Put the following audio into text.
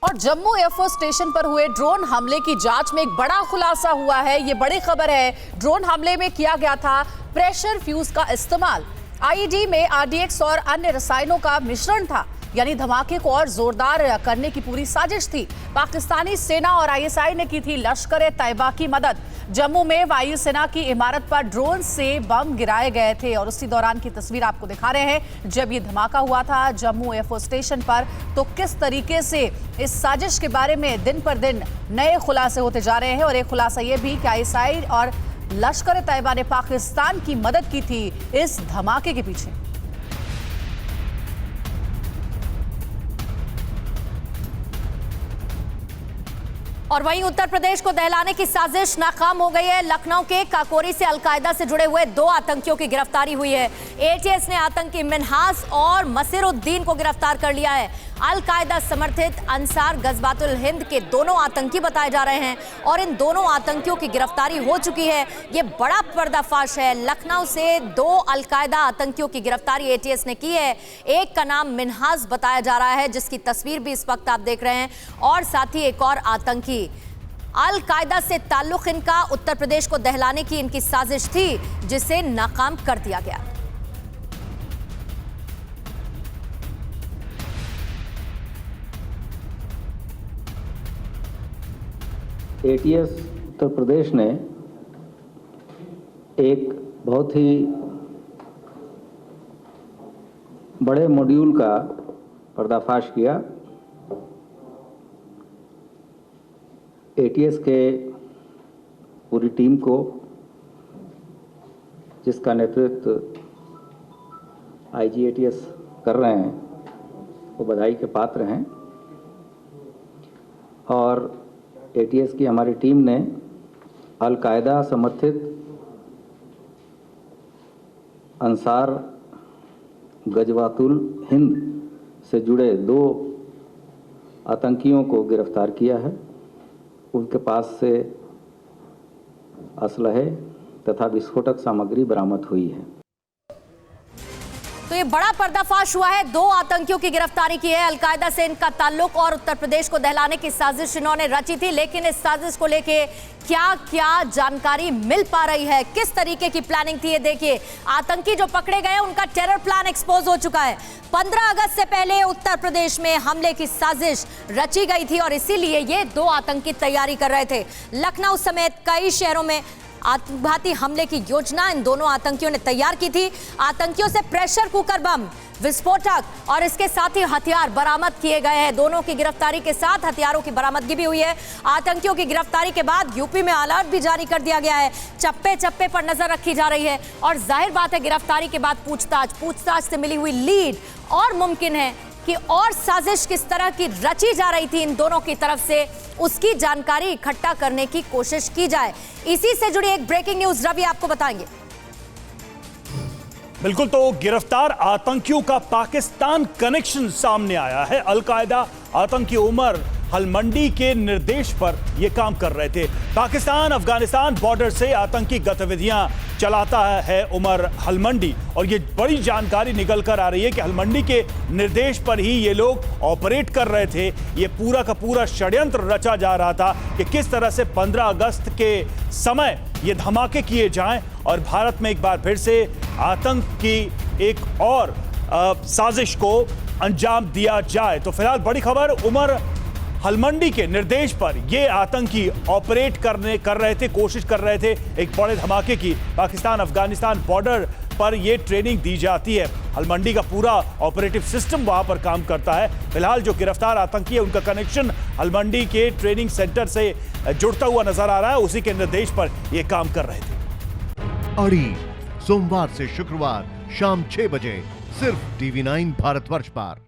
और Jammu air force station पर हुए ड्रोन हमले की जांच में एक बड़ा खुलासा हुआ है। ये बड़ी खबर है। ड्रोन हमले में किया गया था प्रेशर फ्यूज का इस्तेमाल। आईईडी में आरडीएक्स और अन्य रसायनों का मिश्रण था, यानी धमाके को और जोरदार करने की पूरी साजिश थी। पाकिस्तानी सेना और आईएसआई ने की थी लश्कर-ए-तैयबा की मदद। जम्मू में वायुसेना की इमारत पर ड्रोन से बम गिराए गए थे और उसी दौरान की तस्वीर आपको दिखा रहे हैं जब ये धमाका हुआ था जम्मू एयरफोर्स स्टेशन पर। तो किस तरीके से इस साजिश के बारे में दिन पर दिन नए खुलासे होते जा रहे हैं और एक खुलासा ये भी कि आईएसआई और लश्कर-ए-तैयबा ने पाकिस्तान की मदद की थी इस धमाके के पीछे। और वहीं उत्तर प्रदेश को दहलाने की साजिश नाकाम हो गई है। लखनऊ के काकोरी से अलकायदा से जुड़े हुए 2 आतंकियों की गिरफ्तारी हुई है। एटीएस ने आतंकी मिन्हास और मसीरुद्दीन को गिरफ्तार कर लिया है। अलकायदा समर्थित अंसार गजवातुल हिंद के दोनों आतंकी बताए जा रहे हैं और इन दोनों आतंकियों की गिरफ्तारी हो चुकी है। ये बड़ा पर्दाफाश है। लखनऊ से 2 अलकायदा आतंकियों की गिरफ्तारी एटीएस ने की है। एक का नाम मिन्हास बताया जा रहा है, जिसकी तस्वीर भी इस वक्त आप देख रहे हैं, और साथ ही एक और आतंकी। अल-कायदा से ताल्लुक इनका उत्तर प्रदेश को दहलाने की इनकी साजिश थी, जिसे नाकाम कर दिया गया। एटीएस उत्तर प्रदेश ने एक बहुत ही बड़े मॉड्यूल का पर्दाफाश किया। एटीएस के पूरी टीम को, जिसका नेतृत्व आईजी एटीएस कर रहे हैं, वो बधाई के पात्र हैं। और एटीएस की हमारी टीम ने अल-कायदा समर्थित अंसार गजवातुल हिंद से जुड़े 2 आतंकियों को गिरफ्तार किया है। उनके पास से असलहे तथा विस्फोटक सामग्री बरामद हुई है। तो ये बड़ा पर्दाफाश हुआ है। 2 आतंकियों की गिरफ्तारी की है। अलकायदा से इनका ताल्लुक और उत्तर प्रदेश को दहलाने की साजिश इन्होंने रची थी, लेकिन इस साजिश को लेके क्या क्या जानकारी मिल पा रही है, किस तरीके की प्लानिंग थी, ये देखिए। आतंकी जो पकड़े गए उनका टेरर प्लान एक्सपोज हो चुका है। 15 अगस्त से पहले उत्तर प्रदेश में हमले की साजिश रची गई थी और इसीलिए ये 2 आतंकी तैयारी कर रहे थे। लखनऊ समेत कई शहरों में आत्मघाती हमले की योजना इन दोनों आतंकियों ने तैयार की थी। आतंकियों से प्रेशर कुकर बम, विस्फोटक और इसके साथ ही हथियार बरामद किए गए हैं। दोनों की गिरफ्तारी के साथ हथियारों की बरामदगी भी हुई है। आतंकियों की गिरफ्तारी के बाद यूपी में अलर्ट भी जारी कर दिया गया है। चप्पे चप्पे पर नजर रखी जा रही है और जाहिर बात है गिरफ्तारी के बाद पूछताछ से मिली हुई लीड और मुमकिन है कि और साजिश किस तरह की रची जा रही थी इन दोनों की तरफ से, उसकी जानकारी इकट्ठा करने की कोशिश की जाए। इसी से जुड़ी एक ब्रेकिंग न्यूज रवि आपको बताएंगे। बिल्कुल, तो गिरफ्तार आतंकियों का पाकिस्तान कनेक्शन सामने आया है। अल-कायदा आतंकी उमर हलमंडी के निर्देश पर यह काम कर रहे थे। पाकिस्तान अफगानिस्तान बॉर्डर से आतंकी गतिविधियां चलाता है उमर हलमंडी, और ये बड़ी जानकारी निकल कर आ रही है कि हलमंडी के निर्देश पर ही ये लोग ऑपरेट कर रहे थे। ये पूरा का पूरा षड्यंत्र रचा जा रहा था कि किस तरह से 15 अगस्त के समय ये धमाके किए जाएं और भारत में एक बार फिर से आतंक की एक और साजिश को अंजाम दिया जाए। तो फिलहाल बड़ी खबर, उमर हलमंडी के निर्देश पर ये आतंकी ऑपरेट कर रहे थे, कोशिश कर रहे थे एक बड़े धमाके की। पाकिस्तान अफगानिस्तान बॉर्डर पर ये ट्रेनिंग दी जाती है। हलमंडी का पूरा ऑपरेटिव सिस्टम वहां पर काम करता है। फिलहाल जो गिरफ्तार आतंकी है उनका कनेक्शन हलमंडी के ट्रेनिंग सेंटर से जुड़ता हुआ नजर आ रहा है। उसी के निर्देश पर ये काम कर रहे थे। अड़ी सोमवार से शुक्रवार शाम 6 बजे सिर्फ TV9 भारतवर्ष पर।